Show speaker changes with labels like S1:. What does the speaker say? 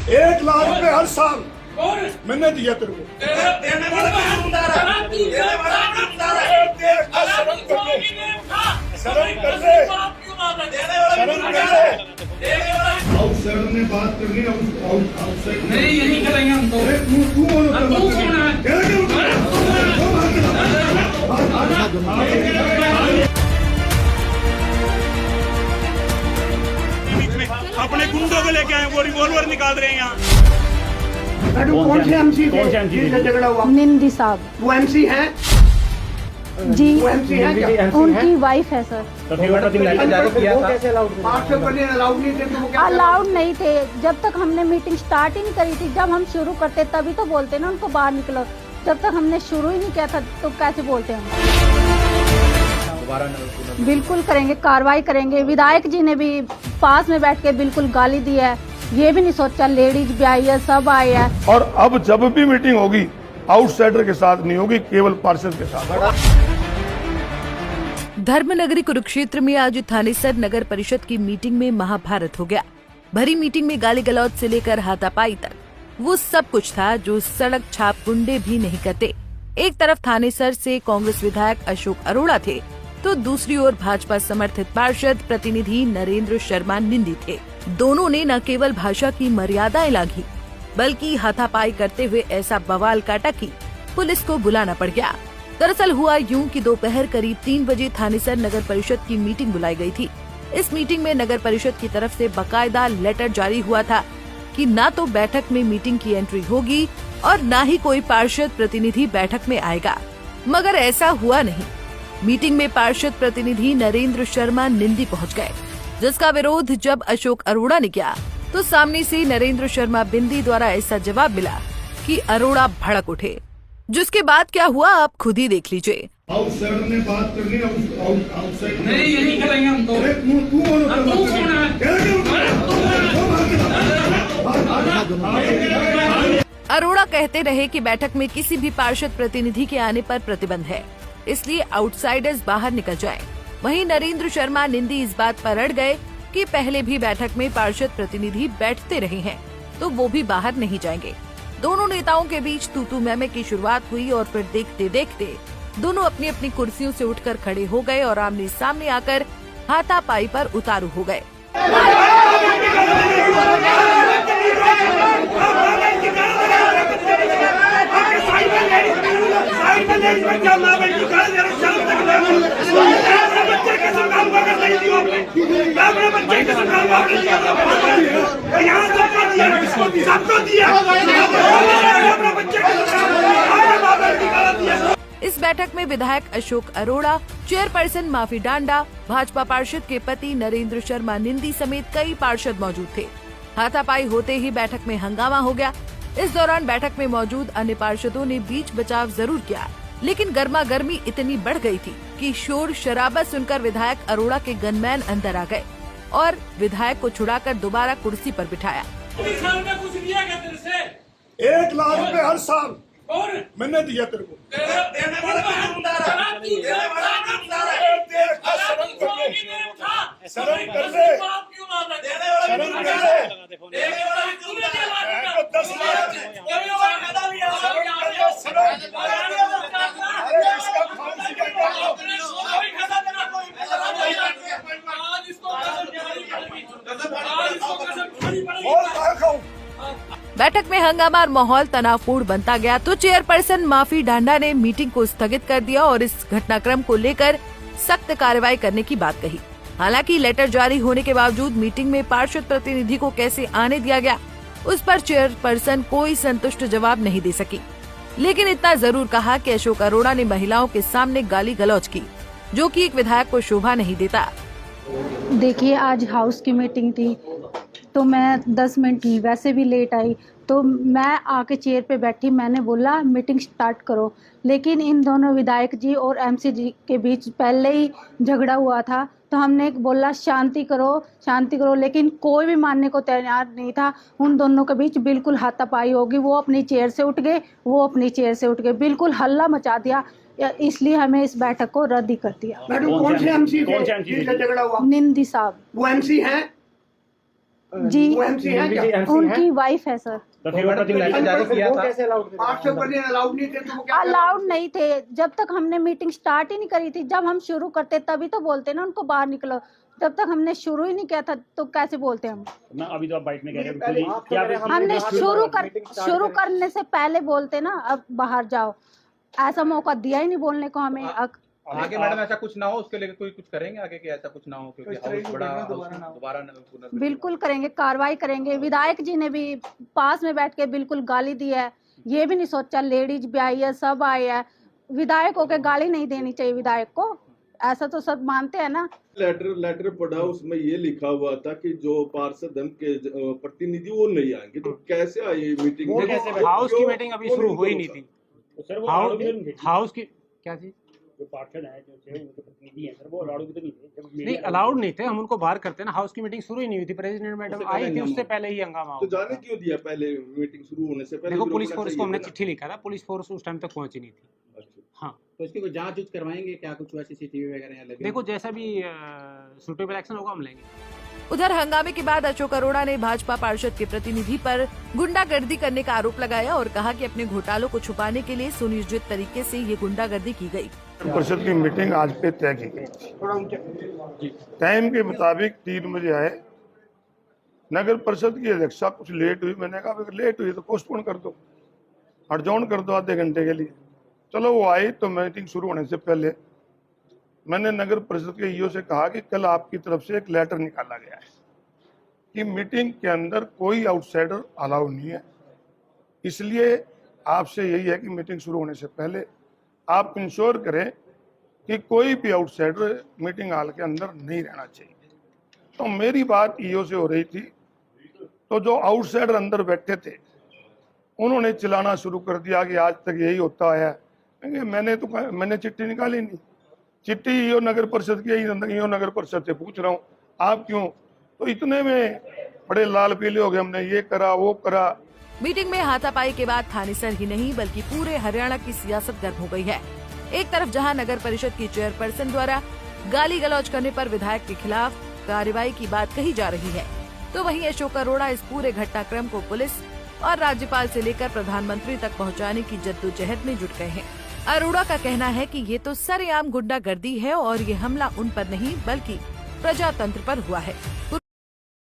S1: 1 लाख रुपए हर साल मैंने दिया तेरे को।
S2: देने वाला
S1: शर्म कर ले। आउटसाइडर ने बात करनी है। आउटसाइड
S2: नहीं, ये नहीं करेंगे हम तो।
S1: तू कौन
S3: अपने गुंडों को लेके आए, वो रिवॉल्वर निकाल रहे हैं यहाँ।
S1: कौन से एमसी थे झगड़ा हुआ?
S4: निंदी साहब।
S1: वो एमसी हैं
S4: जी,
S1: वो एमसी हैं क्या?
S4: उनकी वाइफ है सर।
S1: अलाउड नहीं थे तो वो क्या?
S4: अलाउड नहीं थे। जब तक हमने मीटिंग स्टार्ट ही नहीं करी थी, जब हम शुरू करते तभी तो बोलते ना उनको बाहर निकलो। जब तक हमने शुरू ही नहीं किया था तो कैसे बोलते हैं? बिल्कुल करेंगे, कार्रवाई करेंगे। विधायक जी ने भी पास में बैठ के बिल्कुल गाली दी है। ये भी नहीं सोचा, लेडीज भी आई है, सब आए हैं।
S1: और अब जब भी मीटिंग होगी आउटसाइडर के साथ नहीं होगी, केवल पार्षद के साथ।
S5: धर्मनगरी कुरुक्षेत्र में आज थानेसर नगर परिषद की मीटिंग में महाभारत हो गया। भरी मीटिंग में गाली गलौज से लेकर हाथापाई तक वो सब कुछ था जो सड़क छाप गुंडे भी नहीं करते। एक तरफ थानेसर से कांग्रेस विधायक अशोक अरोड़ा थे तो दूसरी ओर भाजपा समर्थित पार्षद प्रतिनिधि नरेंद्र शर्मा निंदी थे। दोनों ने न केवल भाषा की मर्यादाएं लांघी बल्कि हाथापाई करते हुए ऐसा बवाल काटा कि पुलिस को बुलाना पड़ गया। दरअसल हुआ यूं कि दोपहर करीब 3 बजे थानेसर नगर परिषद की मीटिंग बुलाई गई थी। इस मीटिंग में नगर परिषद की तरफ से बाकायदा लेटर जारी हुआ था कि न तो बैठक में मीटिंग की एंट्री होगी और न ही कोई पार्षद प्रतिनिधि बैठक में आएगा, मगर ऐसा हुआ नहीं। मीटिंग में पार्षद प्रतिनिधि नरेंद्र शर्मा निंदी पहुंच गए, जिसका विरोध जब अशोक अरोड़ा ने किया तो सामने से नरेंद्र शर्मा बिंदी द्वारा ऐसा जवाब मिला कि अरोड़ा भड़क उठे। जिसके बाद क्या हुआ आप खुद ही देख लीजिए।
S1: आउटसाइडर ने बात करनी है। आउटसाइड
S2: नहीं, ये नहीं करेंगे हम तो।
S1: तू कौन?
S5: अरोड़ा कहते रहे कि बैठक में किसी भी पार्षद प्रतिनिधि के आने पर प्रतिबंध है, इसलिए आउटसाइडर्स बाहर निकल जाएं। वहीं नरेंद्र शर्मा निंदी इस बात पर अड़ गए कि पहले भी बैठक में पार्षद प्रतिनिधि बैठते रहे हैं तो वो भी बाहर नहीं जाएंगे। दोनों नेताओं के बीच तू मैमे की शुरुआत हुई और फिर देखते देखते दोनों अपनी अपनी कुर्सियों से उठकर खड़े हो गए और आमने सामने आकर हाथापाई पर उतारू हो गए। इस बैठक में विधायक अशोक अरोड़ा, चेयरपर्सन माफी डांडा, भाजपा पार्षद के पति नरेंद्र शर्मा निंदी समेत कई पार्षद मौजूद थे। हाथापाई होते ही बैठक में हंगामा हो गया। इस दौरान बैठक में मौजूद अन्य पार्षदों ने बीच बचाव जरूर किया, लेकिन गर्मा गर्मी इतनी बढ़ गई थी कि शोर शराबा सुनकर विधायक अरोड़ा के गनमैन अंदर आ गए और विधायक को छुड़ाकर दोबारा कुर्सी पर बिठाया।
S1: 1 लाख रुपए हर साल मैंने दिया तेरे को।
S2: देने वाला
S1: शर्म कर ले।
S5: बैठक में हंगामा और माहौल तनावपूर्ण बनता गया तो चेयरपर्सन माफी डांडा ने मीटिंग को स्थगित कर दिया और इस घटनाक्रम को लेकर सख्त कार्रवाई करने की बात कही। हालांकि लेटर जारी होने के बावजूद मीटिंग में पार्षद प्रतिनिधि को कैसे आने दिया गया, उस पर चेयरपर्सन कोई संतुष्ट जवाब नहीं दे सकी। लेकिन इतना जरूर कहा कि अशोक अरोड़ा ने महिलाओं के सामने गाली गलौज की, जो कि एक विधायक को शोभा नहीं देता।
S4: देखिए, आज हाउस की मीटिंग थी तो मैं 10 मिनट वैसे भी लेट आई, तो मैं आके चेयर पे बैठी। मैंने बोला मीटिंग स्टार्ट करो, लेकिन इन दोनों विधायक जी और एमसी जी के बीच पहले ही झगड़ा हुआ था। तो हमने बोला शांति करो, लेकिन कोई भी मानने को तैयार नहीं था। उन दोनों के बीच बिल्कुल हाथापाई होगी। वो अपनी चेयर से उठ गए, वो अपनी चेयर से उठ गए, बिल्कुल हल्ला मचा दिया। इसलिए हमें इस बैठक को रद्द कर दिया।
S1: मैडम, कौन से एमसी थे झगड़ा हुआ?
S4: निंदी साहब।
S1: वो एमसी हैं
S4: जी उनकी वाइफ है सर।
S6: तो फिर वो जो लेटर जारी किया था
S4: अलाउड नहीं थे। जब तक हमने मीटिंग स्टार्ट ही नहीं करी थी, जब हम शुरू करते तभी तो बोलते ना उनको बाहर निकलो। जब तक हमने शुरू ही नहीं किया था तो कैसे बोलते हम?
S6: ना अभी तो आप बाइट में कह रहे हो क्या
S4: हमने शुरू करने से पहले बोलते ना अब बाहर जाओ। ऐसा मौका दिया ही नहीं बोलने को हमें।
S7: आगे मैडम ऐसा कुछ ना हो उसके लिए कोई कुछ करेंगे आगे कि ऐसा कुछ ना हो, क्योंकि हाउस बड़ा दोबारा
S4: बिल्कुल करेंगे, कार्रवाई करेंगे। विधायक जी ने भी पास में बैठ के बिल्कुल गाली दी है। ये भी नहीं सोचा लेडीज भी आई है, सब आए हैं। विधायक होके गाली नहीं देनी चाहिए विधायक को, ऐसा तो सब मानते हैं ना।
S8: लेटर पढ़ा, उसमें ये लिखा हुआ था कि जो पार्षद दल के प्रतिनिधि वो नहीं आएंगे, तो कैसे आए मीटिंग?
S9: हाउस की मीटिंग अभी शुरू हुई नहीं थी। हाउस की क्या चीज?
S6: जो पार्षद है जो थे उनके प्रतिनिधि हैं सर, वो अलाउड भी तो नहीं थे।
S9: नहीं अलाउड नहीं थे, हम उनको बाहर करते ना। हाउस की मीटिंग शुरू ही नहीं हुई थी, प्रेसिडेंट मैडम आई थी, उससे पहले ही हंगामा
S8: तो जाने क्यों दिया पहले मीटिंग शुरू होने से पहले?
S9: देखो पुलिस फोर्स को हमने चिट्ठी लिखा था, पुलिस फोर्स उस टाइम तक पहुंची नहीं थी। हाँ
S6: तो इसकी कोई जांच करवाएंगे क्या? कुछ वैसे सीसीटीवी वगैरह लगे?
S9: देखो जैसा भी सूटेबल एक्शन होगा हम लेंगे।
S5: उधर हंगामे के बाद अशोक अरोड़ा ने भाजपा पार्षद के प्रतिनिधि पर गुंडागर्दी करने का आरोप लगाया और कहा कि अपने घोटालों को छुपाने के लिए सुनियोजित तरीके से ये गुंडागर्दी की गई।
S1: परिषद की मीटिंग आज पे तय की गई थी। टाइम के मुताबिक 3 बजे आए। नगर परिषद की अध्यक्षा कुछ लेट हुई। मैंने कहा अगर लेट हुई तो पोस्टपोन कर दो, एडजॉर्न कर दो आधे घंटे के लिए। चलो वो आई तो मीटिंग शुरू होने से पहले मैंने नगर परिषद के ईओ से कहा कि कल आपकी तरफ से एक लेटर निकाला गया है कि मीटिंग के अंदर कोई आउटसाइडर अलाउ नहीं है, इसलिए आपसे यही है कि मीटिंग शुरू होने से पहले आप इंश्योर करें कि कोई भी आउटसाइडर मीटिंग हॉल के अंदर नहीं रहना चाहिए। तो मेरी बात ईओ से हो रही थी, तो जो आउटसाइडर अंदर बैठे थे उन्होंने चिल्लाना शुरू कर दिया कि आज तक यही होता है। मैंने चिट्ठी निकाली नहीं, चिट्ठी ईओ नगर परिषद की, ईओ नगर परिषद से पूछ रहा हूँ आप क्यों? तो इतने में बड़े लाल पीले हो गए, हमने ये करा वो करा।
S5: मीटिंग में हाथापाई के बाद थानेसर ही नहीं बल्कि पूरे हरियाणा की सियासत गर्म हो गई है। एक तरफ जहां नगर परिषद की चेयरपर्सन द्वारा गाली गलौज करने पर विधायक के खिलाफ कार्रवाई की बात कही जा रही है, तो वहीं अशोक अरोड़ा इस पूरे घटनाक्रम को पुलिस और राज्यपाल से लेकर प्रधानमंत्री तक पहुंचाने की जद्दोजहद में जुट गए हैं। अरोड़ा का कहना है कि ये तो सरेआम गुंडागर्दी है और ये हमला उन पर नहीं बल्कि प्रजातंत्र पर हुआ है।